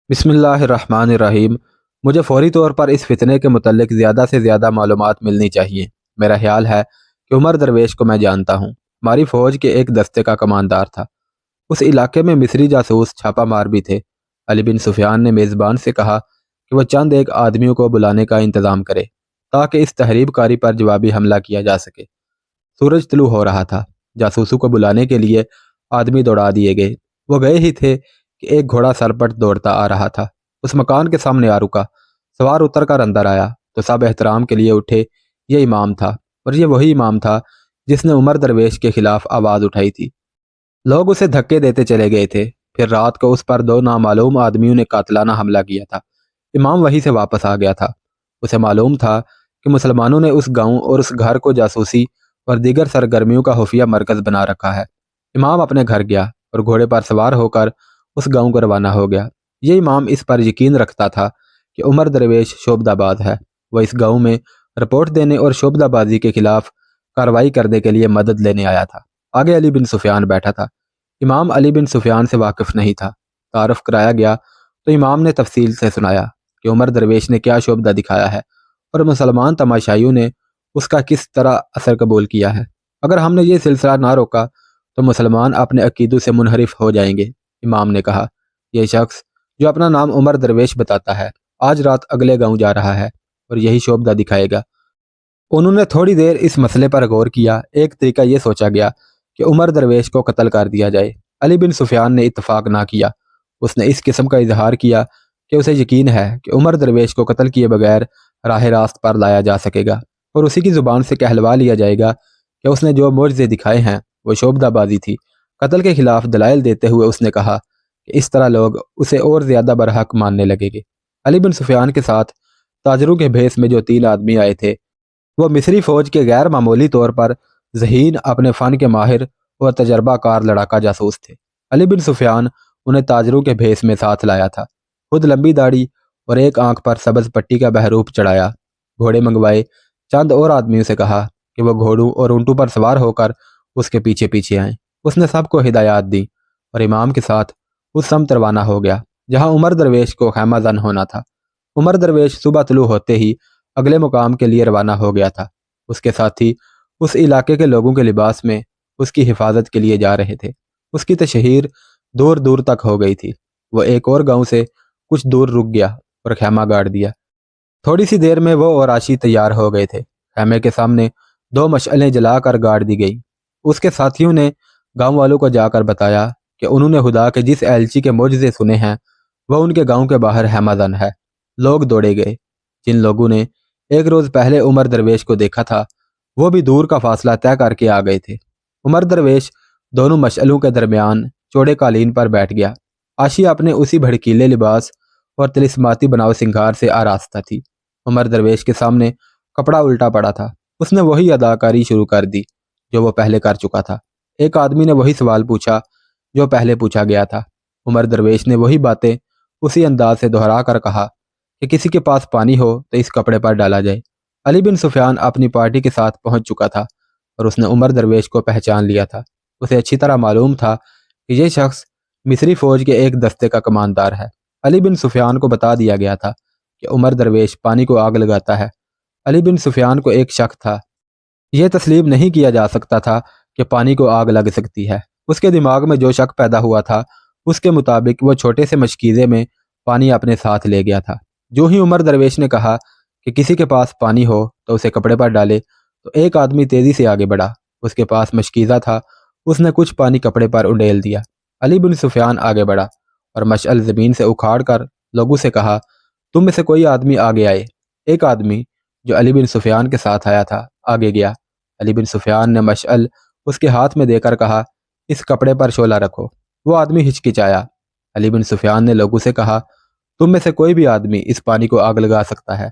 بسم اللہ الرحمن الرحیم۔ مجھے فوری طور پر اس فتنے کے متعلق زیادہ سے زیادہ معلومات ملنی چاہیے۔ میرا خیال ہے کہ عمر درویش کو میں جانتا ہوں۔ ہماری فوج کے ایک دستے کا کماندار تھا۔ اس علاقے میں مصری جاسوس چھاپا مار بھی تھے۔ علی بن سفیان نے میزبان سے کہا کہ وہ چند ایک آدمیوں کو بلانے کا انتظام کرے تاکہ اس تحریب کاری پر جوابی حملہ کیا جا سکے۔ سورج طلوع ہو رہا تھا۔ جاسوسوں کو بلانے کے لیے آدمی دوڑا دیے گئے۔ وہ گئے ہی تھے کہ ایک گھوڑا سرپٹ دوڑتا آ رہا تھا۔ اس مکان کے سامنے آ رکا۔ سوار اتر کر اندر آیا تو سب احترام کے لیے اٹھے۔ یہ امام تھا، اور یہ وہی امام تھا جس نے عمر درویش کے خلاف آواز اٹھائی تھی۔ لوگ اسے دھکے دیتے چلے گئے تھے۔ پھر رات کو اس پر دو نامعلوم آدمیوں نے قاتلانہ حملہ کیا تھا۔ امام وہیں سے واپس آ گیا تھا۔ اسے معلوم تھا کہ مسلمانوں نے اس گاؤں اور اس گھر کو جاسوسی اور دیگر سرگرمیوں کا خفیہ مرکز بنا رکھا ہے۔ امام اپنے گھر گیا اور گھوڑے پر سوار ہو کر اس گاؤں کو روانہ ہو گیا۔ یہ امام اس پر یقین رکھتا تھا کہ عمر درویش شعبدہ باز ہے۔ وہ اس گاؤں میں رپورٹ دینے اور شعبدہ بازی کے خلاف کارروائی کرنے کے لیے مدد لینے آیا تھا۔ آگے علی بن سفیان بیٹھا تھا۔ امام علی بن سفیان سے واقف نہیں تھا۔ تعارف کرایا گیا تو امام نے تفصیل سے سنایا کہ عمر درویش نے کیا شعبدہ دکھایا ہے اور مسلمان تماشائیوں نے اس کا کس طرح اثر قبول کیا ہے۔ اگر ہم نے یہ سلسلہ نہ روکا تو مسلمان اپنے عقیدوں سے منحرف ہو جائیں گے۔ امام نے کہا، یہ شخص جو اپنا نام عمر درویش بتاتا ہے آج رات اگلے گاؤں جا رہا ہے اور یہی شعبدہ دکھائے گا۔ انہوں نے تھوڑی دیر اس مسئلے پر غور کیا۔ ایک طریقہ یہ سوچا گیا کہ عمر درویش کو قتل کر دیا جائے۔ علی بن سفیان نے اتفاق نہ کیا۔ اس نے اس قسم کا اظہار کیا کہ اسے یقین ہے کہ عمر درویش کو قتل کیے بغیر راہ راست پر لایا جا سکے گا اور اسی کی زبان سے کہلوا لیا جائے گا کہ اس نے جو معجزے دکھائے ہیں وہ شعبدہ بازی تھی۔ قتل کے خلاف دلائل دیتے ہوئے اس نے کہا کہ اس طرح لوگ اسے اور زیادہ برحق ماننے لگے گے۔ علی بن سفیان کے ساتھ تاجروں کے بھیس میں جو 3 آدمی آئے تھے وہ مصری فوج کے غیر معمولی طور پر ذہین، اپنے فن کے ماہر اور تجربہ کار لڑاکا جاسوس تھے۔ علی بن سفیان انہیں تاجروں کے بھیس میں ساتھ لایا تھا۔ خود لمبی داڑھی اور ایک آنکھ پر سبز پٹی کا بہروپ چڑھایا، گھوڑے منگوائے۔ چند اور آدمیوں سے کہا کہ وہ گھوڑوں اور اونٹوں پر سوار ہو کر اس کے پیچھے پیچھے آئیں۔ اس نے سب کو ہدایات دی اور امام کے ساتھ اس سمت روانہ ہو گیا جہاں عمر درویش کو خیمہ زن ہونا تھا۔ عمر درویش صبح طلوع ہوتے ہی اگلے مقام کے لیے روانہ ہو گیا تھا۔ اس کے ساتھی اس علاقے کے لوگوں کے لباس میں اس کی حفاظت کے لیے جا رہے تھے۔ اس کی تشہیر دور دور تک ہو گئی تھی۔ وہ ایک اور گاؤں سے کچھ دور رک گیا اور خیمہ گاڑ دیا۔ تھوڑی سی دیر میں وہ اور عاشی تیار ہو گئے تھے۔ خیمے کے سامنے 2 مشعلیں جلا کر گاڑ دی گئی۔ اس کے ساتھیوں نے گاؤں والوں کو جا کر بتایا کہ انہوں نے خدا کے جس ایلچی کے معجزے سنے ہیں وہ ان کے گاؤں کے باہر خیمہ زن ہے۔ لوگ دوڑے گئے۔ جن لوگوں نے ایک روز پہلے عمر درویش کو دیکھا تھا وہ بھی دور کا فاصلہ طے کر کے آ گئے تھے۔ عمر درویش دونوں مشعلوں کے درمیان چوڑے قالین پر بیٹھ گیا۔ عاشی اپنے اسی بھڑکیلے لباس اور طلسماتی بناؤ سنگار سے آراستہ تھی۔ عمر درویش کے سامنے کپڑا الٹا پڑا تھا۔ اس نے وہی اداکاری شروع کر دی جو وہ پہلے کر چکا تھا۔ ایک آدمی نے وہی سوال پوچھا جو پہلے پوچھا گیا تھا۔ عمر درویش نے وہی باتیں اسی انداز سے دہرا کر کہا کہ کسی کے پاس پانی ہو تو اس کپڑے پر ڈالا جائے۔ علی بن سفیان اپنی پارٹی کے ساتھ پہنچ چکا تھا اور اس نے عمر درویش کو پہچان لیا تھا۔ اسے اچھی طرح معلوم تھا کہ یہ شخص مصری فوج کے ایک دستے کا کماندار ہے۔ علی بن سفیان کو بتا دیا گیا تھا کہ عمر درویش پانی کو آگ لگاتا ہے۔ علی بن سفیان کو ایک شک تھا۔ یہ تسلیم نہیں کیا جا سکتا تھا کہ پانی کو آگ لگ سکتی ہے۔ اس کے دماغ میں جو شک پیدا ہوا تھا اس کے مطابق وہ چھوٹے سے مشکیزے میں پانی اپنے ساتھ لے گیا تھا۔ جو ہی عمر درویش نے کہا کہ کسی کے پاس پانی ہو تو اسے کپڑے پر ڈالے تو ایک آدمی تیزی سے آگے بڑھا۔ اس کے پاس مشکیزہ تھا۔ اس نے کچھ پانی کپڑے پر انڈیل دیا۔ علی بن سفیان آگے بڑھا اور مشعل زمین سے اکھاڑ کر لوگوں سے کہا، تم میں سے کوئی آدمی آگے آئے۔ ایک آدمی جو علی بن سفیان کے ساتھ آیا تھا آگے گیا۔ علی بن سفیان نے مشعل اس کے ہاتھ میں دے کر کہا، اس کپڑے پر شعلہ رکھو۔ وہ آدمی ہچکچایا۔ علی بن سفیان نے لوگوں سے کہا، تم میں سے کوئی بھی آدمی اس پانی کو آگ لگا سکتا ہے۔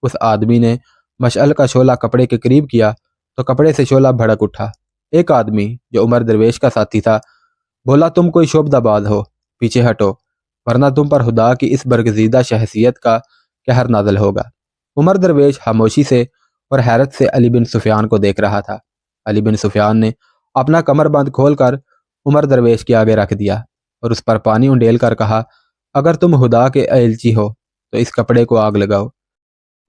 اس آدمی نے مشعل کا شعلہ کپڑے کے قریب کیا تو کپڑے سے شعلہ بھڑک اٹھا۔ ایک آدمی جو عمر درویش کا ساتھی تھا بولا، تم کوئی شعبدہ باز ہو، پیچھے ہٹو ورنہ تم پر خدا کی اس برگزیدہ شخصیت کا قہر نازل ہوگا۔ عمر درویش خاموشی سے اور حیرت سے علی بن سفیان کو دیکھ رہا تھا۔ علی بن سفیان نے اپنا کمر بند کھول کر عمر درویش کے آگے رکھ دیا اور اس پر پانی انڈیل کر کہا، اگر تم خدا کے ایلچی ہو تو اس کپڑے کو آگ لگاؤ۔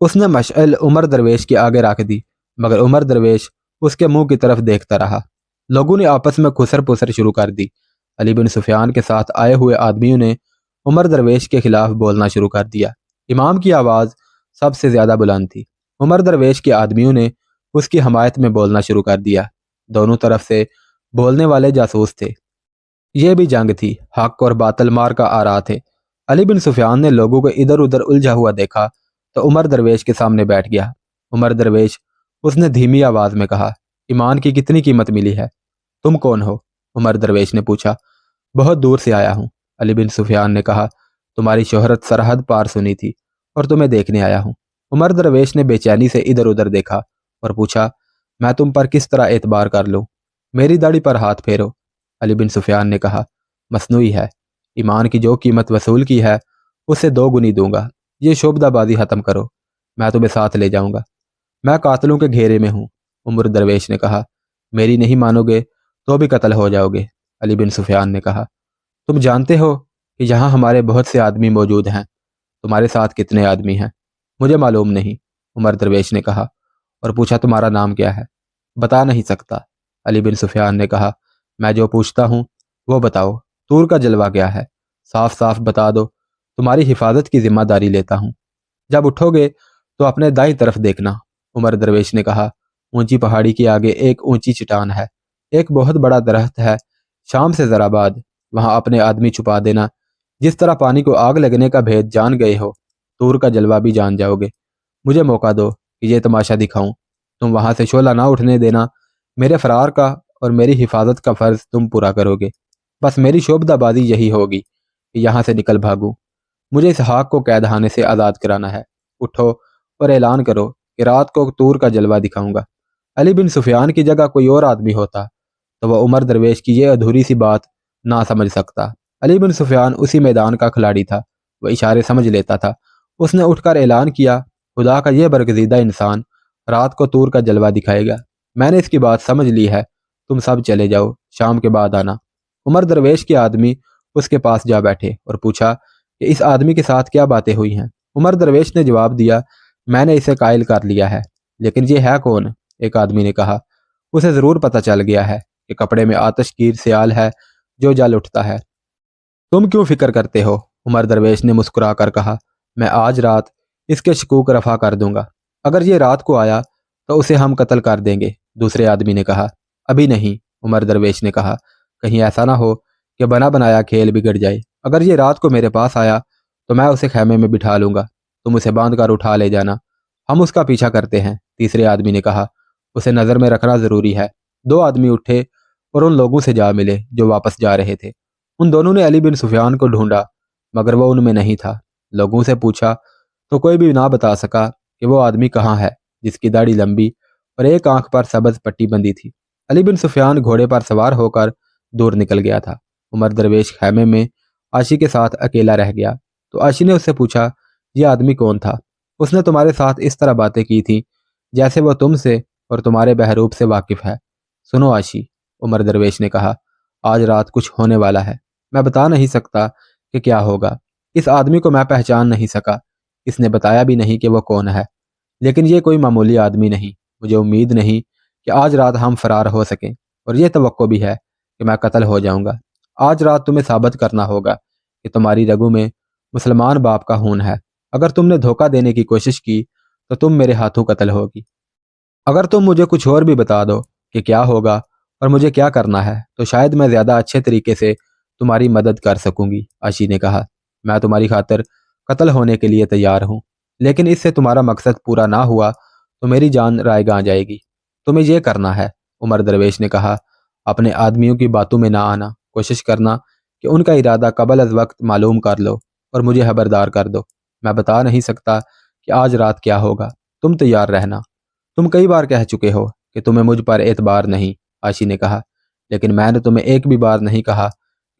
اس نے مشعل عمر درویش کے آگے رکھ دی، مگر عمر درویش اس کے منہ کی طرف دیکھتا رہا۔ لوگوں نے آپس میں خسر پسر شروع کر دی۔ علی بن سفیان کے ساتھ آئے ہوئے آدمیوں نے عمر درویش کے خلاف بولنا شروع کر دیا۔ امام کی آواز سب سے زیادہ بلند تھی۔ عمر درویش کے آدمیوں نے اس کی حمایت میں بولنا شروع کر دیا۔ دونوں طرف سے بولنے والے جاسوس تھے۔ یہ بھی جنگ تھی، حق اور باطل مار کا آ رہا تھے۔ علی بن سفیان نے لوگوں کو ادھر ادھر الجھا ہوا دیکھا تو عمر درویش کے سامنے بیٹھ گیا۔ عمر درویش، اس نے دھیمی آواز میں کہا، ایمان کی کتنی قیمت ملی ہے؟ تم کون ہو؟ عمر درویش نے پوچھا۔ بہت دور سے آیا ہوں۔ علی بن سفیان نے کہا، تمہاری شہرت سرحد پار سنی تھی اور تمہیں دیکھنے آیا ہوں۔ عمر درویش نے بے چینی سے ادھر ادھر دیکھا اور پوچھا، میں تم پر کس طرح اعتبار کر لوں؟ میری داڑھی پر ہاتھ پھیرو۔ علی بن سفیان نے کہا، مصنوعی ہے، ایمان کی جو قیمت وصول کی ہے اس سے 2 گنی دوں گا۔ یہ شعبدہ بازی ختم کرو، میں تمہیں ساتھ لے جاؤں گا۔ میں قاتلوں کے گھیرے میں ہوں۔ عمر درویش نے کہا، میری نہیں مانو گے تو بھی قتل ہو جاؤ گے۔ علی بن سفیان نے کہا، تم جانتے ہو کہ یہاں ہمارے بہت سے آدمی موجود ہیں، تمہارے ساتھ کتنے آدمی ہیں؟ مجھے معلوم نہیں، عمر درویش نے کہا، اور پوچھا، تمہارا نام کیا ہے؟ بتا نہیں سکتا۔ علی بن سفیان نے کہا، میں جو پوچھتا ہوں وہ بتاؤ، طور کا جلوہ کیا ہے؟ صاف صاف بتا دو، تمہاری حفاظت کی ذمہ داری لیتا ہوں۔ جب اٹھو گے تو اپنے دائیں طرف دیکھنا۔ عمر درویش نے کہا، اونچی پہاڑی کے آگے ایک اونچی چٹان ہے، ایک بہت بڑا درخت ہے، شام سے ذرا بعد وہاں اپنے آدمی چھپا دینا۔ جس طرح پانی کو آگ لگنے کا بھید جان گئے ہو، طور کا جلوہ بھی جان جاؤ گے۔ مجھے موقع دو کہ یہ تماشا دکھاؤں۔ تم وہاں سے شعلہ نہ اٹھنے دینا۔ میرے فرار کا اور میری حفاظت کا فرض تم پورا کرو گے۔ بس میری شعبدہ بازی یہی ہوگی کہ یہاں سے نکل بھاگوں۔ مجھے اس حاق کو قید خانے سے آزاد کرانا ہے۔ اٹھو اور اعلان کرو کہ رات کو طور کا جلوہ دکھاؤں گا۔ علی بن سفیان کی جگہ کوئی اور آدمی ہوتا تو وہ عمر درویش کی یہ ادھوری سی بات نہ سمجھ سکتا۔ علی بن سفیان اسی میدان کا کھلاڑی تھا، وہ اشارے سمجھ لیتا تھا۔ اس نے اٹھ کر اعلان کیا، خدا کا یہ برگزیدہ انسان رات کو طور کا جلوہ دکھائے گا۔ میں نے اس کی بات سمجھ لی ہے، تم سب چلے جاؤ، شام کے بعد آنا۔ عمر درویش کے آدمی اس کے پاس جا بیٹھے اور پوچھا کہ اس آدمی کے ساتھ کیا باتیں ہوئی ہیں؟ عمر درویش نے جواب دیا، میں نے اسے قائل کر لیا ہے، لیکن یہ ہے کون؟ ایک آدمی نے کہا، اسے ضرور پتہ چل گیا ہے کہ کپڑے میں آتش گیر سیال ہے جو جل اٹھتا ہے۔ تم کیوں فکر کرتے ہو؟ عمر درویش نے مسکرا کر کہا، میں آج رات اس کے شکوک رفع کر دوں گا۔ اگر یہ رات کو آیا تو اسے ہم قتل کر دیں گے۔ دوسرے آدمی نے کہا، ابھی نہیں۔ عمر درویش نے کہا، کہیں ایسا نہ ہو کہ بنا بنایا کھیل بگڑ جائے۔ اگر یہ رات کو میرے پاس آیا تو میں اسے خیمے میں بٹھا لوں گا، تم اسے باندھ کر اٹھا لے جانا، ہم اس کا پیچھا کرتے ہیں۔ تیسرے آدمی نے کہا، اسے نظر میں رکھنا ضروری ہے۔ 2 آدمی اٹھے اور ان لوگوں سے جا ملے جو واپس جا رہے تھے۔ ان دونوں نے علی بن سفیان کو ڈھونڈا مگر وہ ان میں نہیں تھا۔ لوگوں سے پوچھا تو کوئی بھی نہ بتا سکا کہ وہ آدمی کہاں ہے جس کی داڑھی لمبی اور ایک آنکھ پر سبز پٹی بندھی تھی۔ علی بن سفیان گھوڑے پر سوار ہو کر دور نکل گیا تھا۔ عمر درویش خیمے میں عاشی کے ساتھ اکیلا رہ گیا تو عاشی نے اس سے پوچھا، یہ آدمی کون تھا؟ اس نے تمہارے ساتھ اس طرح باتیں کی تھیں جیسے وہ تم سے اور تمہارے بہروپ سے واقف ہے۔ سنو عاشی، عمر درویش نے کہا، آج رات کچھ ہونے والا ہے، میں بتا نہیں سکتا کہ کیا ہوگا۔ اس آدمی کو میں پہچان نہیں سکا، اس نے بتایا بھی نہیں کہ وہ کون ہے، لیکن یہ کوئی معمولی آدمی نہیں۔ مجھے امید نہیں کہ آج رات ہم فرار ہو سکیں، اور یہ توقع بھی ہے کہ میں قتل ہو جاؤں گا۔ آج رات تمہیں ثابت کرنا ہوگا کہ تمہاری رگوں میں مسلمان باپ کا خون ہے۔ اگر تم نے دھوکہ دینے کی کوشش کی تو تم میرے ہاتھوں قتل ہوگی۔ اگر تم مجھے کچھ اور بھی بتا دو کہ کیا ہوگا اور مجھے کیا کرنا ہے تو شاید میں زیادہ اچھے طریقے سے تمہاری مدد کر سکوں گی۔ عاشی نے کہا، میں تمہاری خاطر قتل ہونے کے لیے تیار ہوں، لیکن اس سے تمہارا مقصد پورا نہ ہوا تو میری جان رائے گاں جائے گی۔ تمہیں یہ کرنا ہے، عمر درویش نے کہا، اپنے آدمیوں کی باتوں میں نہ آنا، کوشش کرنا کہ ان کا ارادہ قبل از وقت معلوم کر لو اور مجھے خبردار کر دو۔ میں بتا نہیں سکتا کہ آج رات کیا ہوگا، تم تیار رہنا۔ تم کئی بار کہہ چکے ہو کہ تمہیں مجھ پر اعتبار نہیں، عاشی نے کہا، لیکن میں نے تمہیں ایک بھی بار نہیں کہا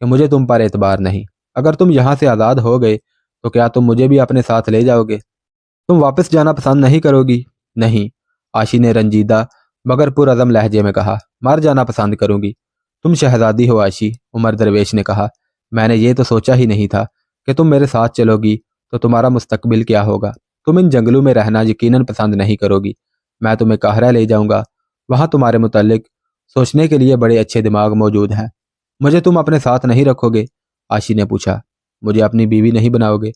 کہ مجھے تم پر اعتبار نہیں۔ اگر تم یہاں سے آزاد ہو گئے تو کیا تم مجھے بھی اپنے ساتھ لے جاؤ گے؟ تم واپس جانا پسند نہیں کرو گی؟ نہیں، عاشی نے رنجیدہ مگر پرعزم لہجے میں کہا، مر جانا پسند کروں گی۔ تم شہزادی ہو عاشی، عمر درویش نے کہا، میں نے یہ تو سوچا ہی نہیں تھا کہ تم میرے ساتھ چلو گی تو تمہارا مستقبل کیا ہوگا۔ تم ان جنگلوں میں رہنا یقیناً پسند نہیں کرو گی۔ میں تمہیں قاہرہ لے جاؤں گا، وہاں تمہارے متعلق سوچنے کے لیے بڑے اچھے دماغ موجود ہیں۔ مجھے تم اپنے ساتھ نہیں رکھو گے؟ عاشی نے پوچھا۔ مجھے اپنی بیوی نہیں بناؤ گے؟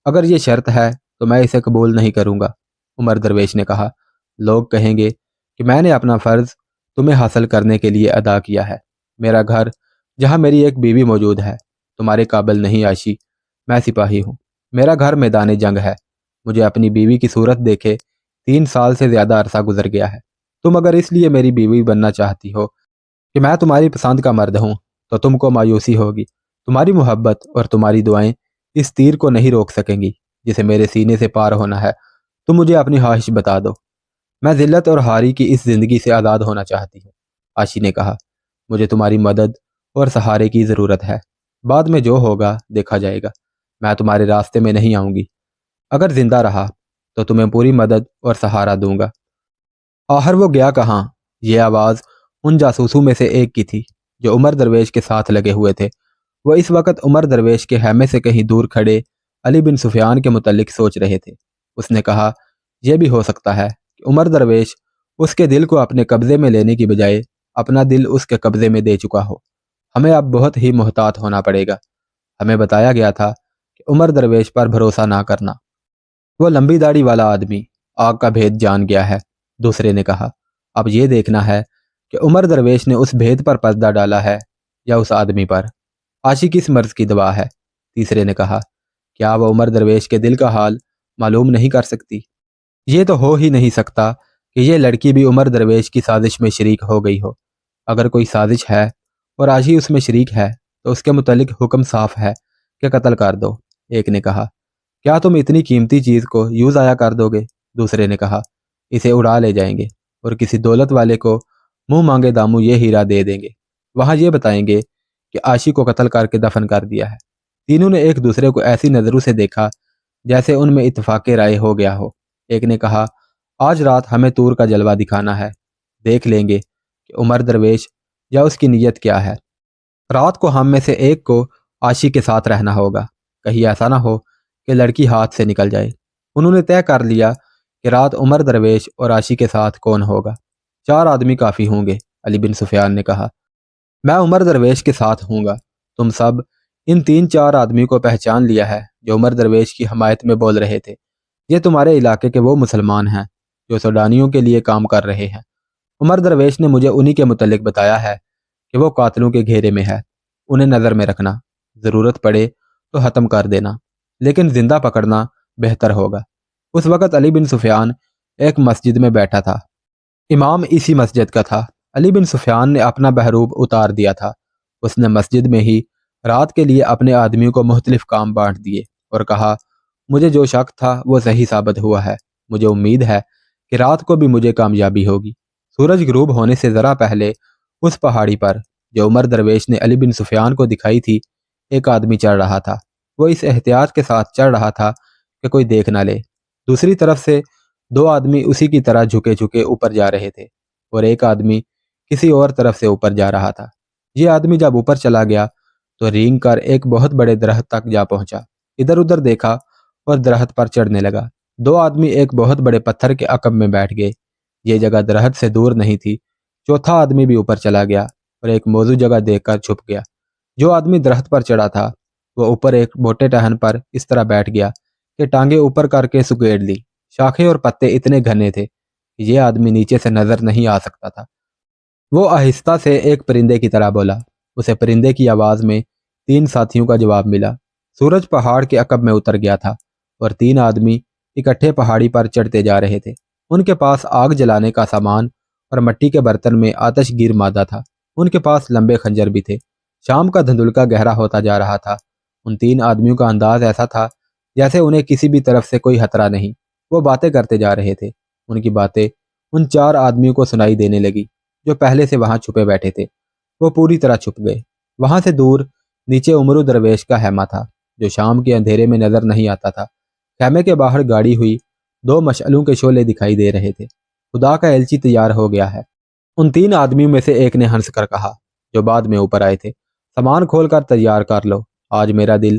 اگر یہ شرط ہے تو میں اسے قبول نہیں کروں گا، عمر درویش نے کہا۔ لوگ کہیں گے کہ میں نے اپنا فرض تمہیں حاصل کرنے کے لیے ادا کیا ہے۔ میرا گھر جہاں میری ایک بیوی موجود ہے تمہارے قابل نہیں عاشی۔ میں سپاہی ہوں، میرا گھر میدان جنگ ہے۔ مجھے اپنی بیوی کی صورت دیکھے 3 سال سے زیادہ عرصہ گزر گیا ہے۔ تم اگر اس لیے میری بیوی بننا چاہتی ہو کہ میں تمہاری پسند کا مرد ہوں تو تم کو مایوسی ہوگی۔ تمہاری محبت اور تمہاری دعائیں اس تیر کو نہیں روک سکیں گی جسے میرے سینے سے پار ہونا ہے۔ تم مجھے اپنی خواہش بتا دو۔ میں ذلت اور ہاری کی اس زندگی سے آزاد ہونا چاہتی ہوں، عاشی نے کہا۔ مجھے تمہاری مدد اور سہارے کی ضرورت ہے۔ بعد میں جو ہوگا دیکھا جائے گا۔ میں تمہارے راستے میں نہیں آؤں گی۔ اگر زندہ رہا تو تمہیں پوری مدد اور سہارا دوں گا۔ آخر وہ گیا کہاں؟ یہ آواز ان جاسوسوں میں سے ایک کی تھی جو عمر درویش کے ساتھ لگے ہوئے تھے۔ وہ اس وقت عمر درویش کے خیمے سے کہیں دور کھڑے علی بن سفیان کے متعلق سوچ رہے تھے۔ اس نے کہا، یہ بھی ہو سکتا ہے کہ عمر درویش اس کے دل کو اپنے قبضے میں لینے کی بجائے اپنا دل اس کے قبضے میں دے چکا ہو۔ ہمیں اب بہت ہی محتاط ہونا پڑے گا۔ ہمیں بتایا گیا تھا کہ عمر درویش پر بھروسہ نہ کرنا۔ وہ لمبی داڑھی والا آدمی آگ کا بھید جان گیا ہے، دوسرے نے کہا۔ اب یہ دیکھنا ہے کہ عمر درویش نے اس بھید پر پردہ ڈالا ہے یا اس آدمی پر۔ عاشی کس مرض کی دوا ہے؟ تیسرے نے کہا۔ کیا وہ عمر درویش کے دل کا حال معلوم نہیں کر سکتی؟ یہ تو ہو ہی نہیں سکتا کہ یہ لڑکی بھی عمر درویش کی سازش میں شریک ہو گئی ہو۔ اگر کوئی سازش ہے اور عاشی اس میں شریک ہے تو اس کے متعلق حکم صاف ہے کہ قتل کر دو، ایک نے کہا۔ کیا تم اتنی قیمتی چیز کو یوں ضائع کر دو گے؟ دوسرے نے کہا۔ اسے اڑا لے جائیں گے اور کسی دولت والے کو منہ مانگے داموں یہ ہیرا دے دیں گے۔ وہاں یہ بتائیں گے کہ عاشی کو قتل کر کے دفن کر دیا ہے۔ تینوں نے ایک دوسرے کو ایسی نظروں سے دیکھا جیسے ان میں اتفاق رائے ہو گیا ہو۔ ایک نے کہا، آج رات ہمیں طور کا جلوہ دکھانا ہے، دیکھ لیں گے کہ عمر درویش یا اس کی نیت کیا ہے۔ رات کو ہم میں سے ایک کو عاشی کے ساتھ رہنا ہوگا، کہیں ایسا نہ ہو کہ لڑکی ہاتھ سے نکل جائے۔ انہوں نے طے کر لیا کہ رات عمر درویش اور عاشی کے ساتھ کون ہوگا۔ 4 آدمی کافی ہوں گے، علی بن سفیان نے کہا۔ میں عمر درویش کے ساتھ ہوں گا۔ تم سب ان 3-4 آدمی کو پہچان لیا ہے جو عمر درویش کی حمایت میں بول رہے تھے۔ یہ تمہارے علاقے کے وہ مسلمان ہیں جو سوڈانیوں کے لیے کام کر رہے ہیں۔ عمر درویش نے مجھے انہی کے متعلق بتایا ہے کہ وہ قاتلوں کے گھیرے میں ہے۔ انہیں نظر میں رکھنا، ضرورت پڑے تو ختم کر دینا، لیکن زندہ پکڑنا بہتر ہوگا۔ اس وقت علی بن سفیان ایک مسجد میں بیٹھا تھا۔ امام اسی مسجد کا تھا۔ علی بن سفیان نے اپنا بہروب اتار دیا تھا۔ اس نے مسجد میں ہی رات کے لیے اپنے آدمیوں کو مختلف کام بانٹ دیے اور کہا، مجھے جو شک تھا وہ صحیح ثابت ہوا ہے۔ مجھے امید ہے کہ رات کو بھی مجھے کامیابی ہوگی۔ سورج غروب ہونے سے ذرا پہلے اس پہاڑی پر جو عمر درویش نے علی بن سفیان کو دکھائی تھی ایک آدمی چڑھ رہا تھا۔ وہ اس احتیاط کے ساتھ چڑھ رہا تھا کہ کوئی دیکھ نہ لے۔ دوسری طرف سے 2 آدمی اسی کی طرح جھکے جھکے اوپر جا رہے تھے اور ایک آدمی کسی اور طرف سے اوپر جا رہا تھا۔ یہ آدمی جب اوپر چلا گیا تو رینگ کر ایک بہت بڑے درخت تک جا پہنچا۔ ادھر ادھر دیکھا اور درخت پر چڑھنے لگا۔ 2 آدمی ایک بہت بڑے پتھر کے عقب میں بیٹھ گئے۔ یہ جگہ درخت سے دور نہیں تھی۔ چوتھا آدمی بھی اوپر چلا گیا اور ایک موزوں جگہ دیکھ کر چھپ گیا۔ جو آدمی درخت پر چڑھا تھا وہ اوپر ایک موٹے ٹہن پر اس طرح بیٹھ گیا کہ ٹانگیں اوپر کر کے سکیڑ لی۔ شاخیں اور پتے اتنے گھنے تھے کہ یہ آدمی نیچے سے نظر نہیں آ سکتا تھا۔ وہ آہستہ سے ایک پرندے کی طرح بولا۔ اسے پرندے کی آواز میں 3 ساتھیوں کا جواب ملا۔ سورج پہاڑ کے عقب میں اتر گیا تھا اور 3 آدمی اکٹھے پہاڑی پر چڑھتے جا رہے تھے۔ ان کے پاس آگ جلانے کا سامان اور مٹی کے برتن میں آتش گیر مادہ تھا۔ ان کے پاس لمبے خنجر بھی تھے۔ شام کا دھندلکا گہرا ہوتا جا رہا تھا۔ ان 3 آدمیوں کا انداز ایسا تھا جیسے انہیں کسی بھی طرف سے کوئی خطرہ نہیں۔ وہ باتیں کرتے جا رہے تھے۔ ان کی باتیں ان 4 آدمیوں کو سنائی دینے لگی جو پہلے سے وہاں چھپے بیٹھے تھے۔ وہ پوری طرح چھپ گئے۔ وہاں سے دور نیچے عمر درویش کا خیمہ تھا جو شام کے اندھیرے میں نظر نہیں آتا تھا۔ خیمے کے باہر گاڑی ہوئی 2 مشعلوں کے شعلے دکھائی دے رہے تھے۔ خدا کا ایلچی تیار ہو گیا ہے، ان 3 آدمیوں میں سے ایک نے ہنس کر کہا جو بعد میں اوپر آئے تھے۔ سامان کھول کر تیار کر لو، آج میرا دل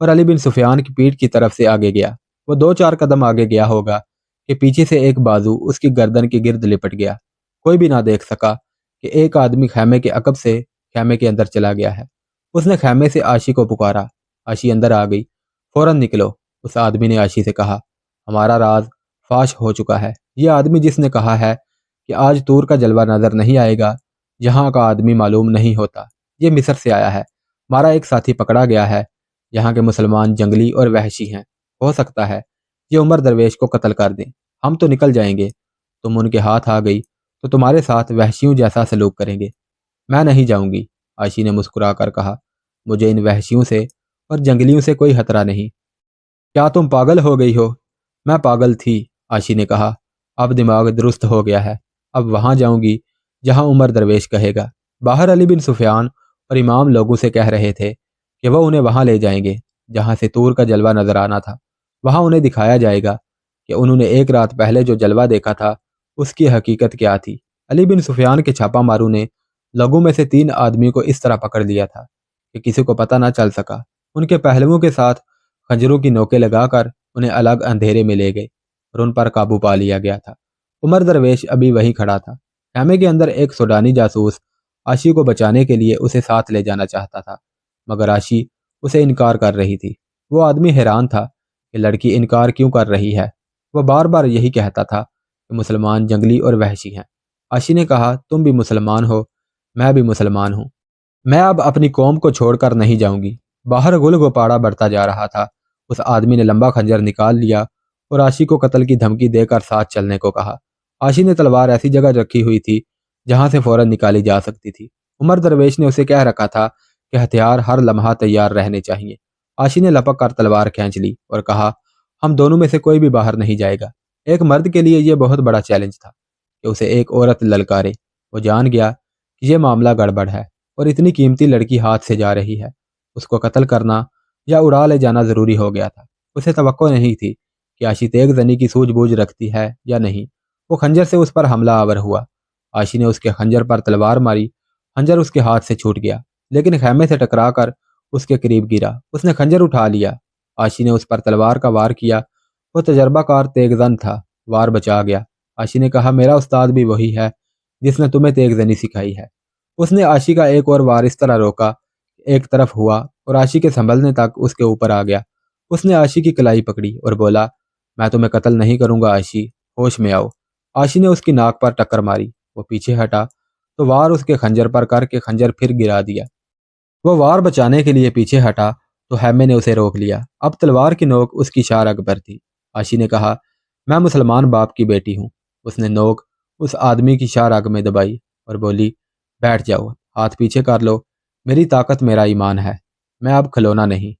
اور علی بن سفیان کی پیٹھ کی طرف سے آگے گیا۔ وہ 2-4 قدم آگے گیا ہوگا کہ پیچھے سے ایک بازو اس کی گردن کے گرد لپٹ گیا۔ کوئی بھی نہ دیکھ سکا کہ ایک آدمی خیمے کے عقب سے خیمے کے اندر چلا گیا ہے۔ اس نے خیمے سے عاشی کو پکارا۔ عاشی اندر آ گئی۔ فوراً نکلو، اس آدمی نے عاشی سے کہا، ہمارا راز فاش ہو چکا ہے۔ یہ آدمی جس نے کہا ہے کہ آج طور کا جلوہ نظر نہیں آئے گا، یہاں کا آدمی معلوم نہیں ہوتا، یہ مصر سے آیا ہے۔ ہمارا ایک ساتھی پکڑا گیا ہے، یہاں کے مسلمان جنگلی اور وحشی ہیں، ہو سکتا ہے یہ عمر درویش کو قتل کر دیں۔ ہم تو نکل جائیں گے، تم ان کے ہاتھ آ گئی تو تمہارے ساتھ وحشیوں جیسا سلوک کریں گے۔ میں نہیں جاؤں گی، عاشی نے مسکرا کر کہا، مجھے ان وحشیوں سے اور جنگلیوں سے کوئی خطرہ نہیں۔ کیا تم پاگل ہو گئی ہو؟ میں پاگل تھی، عاشی نے کہا، اب دماغ درست ہو گیا ہے، اب وہاں جاؤں گی جہاں عمر درویش کہے گا۔ باہر علی بن سفیان اور امام لوگوں سے کہہ رہے تھے کہ وہ انہیں وہاں لے جائیں گے جہاں سے طور کا جلوہ نظر آنا تھا۔ وہاں انہیں دکھایا جائے گا کہ انہوں نے ایک رات پہلے جو جلوہ دیکھا تھا اس کی حقیقت کیا تھی۔ علی بن سفیان کے چھاپا ماروں نے لوگوں میں سے 3 آدمیوں کو اس طرح پکڑ لیا تھا کہ کسی کو پتہ نہ چل سکا۔ ان کے پہلوؤں کے ساتھ خنجروں کی نوکیں لگا کر انہیں الگ اندھیرے میں لے گئے اور ان پر قابو پا لیا گیا تھا۔ عمر درویش ابھی وہیں کھڑا تھا۔ خیمے کے اندر ایک سوڈانی جاسوس عاشی کو بچانے کے لیے اسے ساتھ لے جانا چاہتا تھا، مگر عاشی اسے انکار کر رہی تھی۔ وہ آدمی حیران تھا کہ لڑکی انکار کیوں کر رہی ہے۔ وہ بار بار یہی کہتا تھا کہ مسلمان جنگلی اور وحشی ہیں۔ عاشی نے کہا، تم بھی مسلمان ہو، میں بھی مسلمان ہوں، میں اب اپنی قوم کو چھوڑ کر نہیں جاؤں گی۔ باہر گل گپاڑا بڑھتا جا رہا تھا۔ اس آدمی نے لمبا خنجر نکال لیا اور عاشی کو قتل کی دھمکی دے کر ساتھ چلنے کو کہا۔ عاشی نے تلوار ایسی جگہ رکھی ہوئی تھی جہاں سے فوراً نکالی جا سکتی تھی۔ عمر درویش نے اسے کہہ رکھا تھا کہ ہتھیار ہر لمحہ تیار رہنے چاہیے۔ عاشی نے لپک کر تلوار کھینچ لی اور کہا، ہم دونوں میں سے کوئی بھی باہر نہیں جائے گا۔ ایک مرد کے لیے یہ بہت بڑا چیلنج تھا کہ اسے ایک عورت للکارے۔ وہ جان گیا کہ یہ معاملہ گڑبڑ ہے اور اتنی قیمتی لڑکی ہاتھ سے جا رہی ہے۔ اس کو قتل کرنا یا اڑا لے جانا ضروری ہو گیا تھا۔ اسے توقع نہیں تھی کہ عاشی تیغ زنی کی سوجھ بوجھ رکھتی ہے یا نہیں۔ وہ خنجر سے اس پر حملہ آور ہوا۔ عاشی نے اس کے خنجر پر تلوار ماری۔ خنجر اس کے ہاتھ سے چھوٹ گیا لیکن خیمے سے ٹکرا کر اس کے قریب گرا۔ اس نے خنجر اٹھا لیا۔ عاشی نے اس پر تلوار کا وار کیا۔ وہ تجربہ کار تیغ زن تھا، وار بچا گیا۔ عاشی نے کہا، میرا استاد بھی وہی ہے جس نے تمہیں تیغ زنی سکھائی ہے۔ اس نے عاشی کا ایک اور وار اس طرح روکا کہ ایک طرف ہوا اور عاشی کے سنبھلنے تک اس کے اوپر آ گیا۔ اس نے عاشی کی کلائی پکڑی اور بولا، میں تمہیں قتل نہیں کروں گا عاشی، ہوش میں آؤ۔ عاشی نے اس کی ناک پر ٹکر ماری۔ وہ پیچھے ہٹا تو وار اس کے خنجر پر کر کے خنجر پھر گرا دیا۔ وہ وار بچانے کے لیے پیچھے ہٹا تو حیمے نے اسے روک لیا۔ اب تلوار کی نوک اس کی شاہ رگ پر تھی۔ عاشی نے کہا، میں مسلمان باپ کی بیٹی ہوں۔ اس نے نوک اس آدمی کی شاہ رگ میں دبائی اور بولی، بیٹھ جاؤ، ہاتھ پیچھے کر لو، میری طاقت میرا ایمان ہے، میں اب کھلونا نہیں۔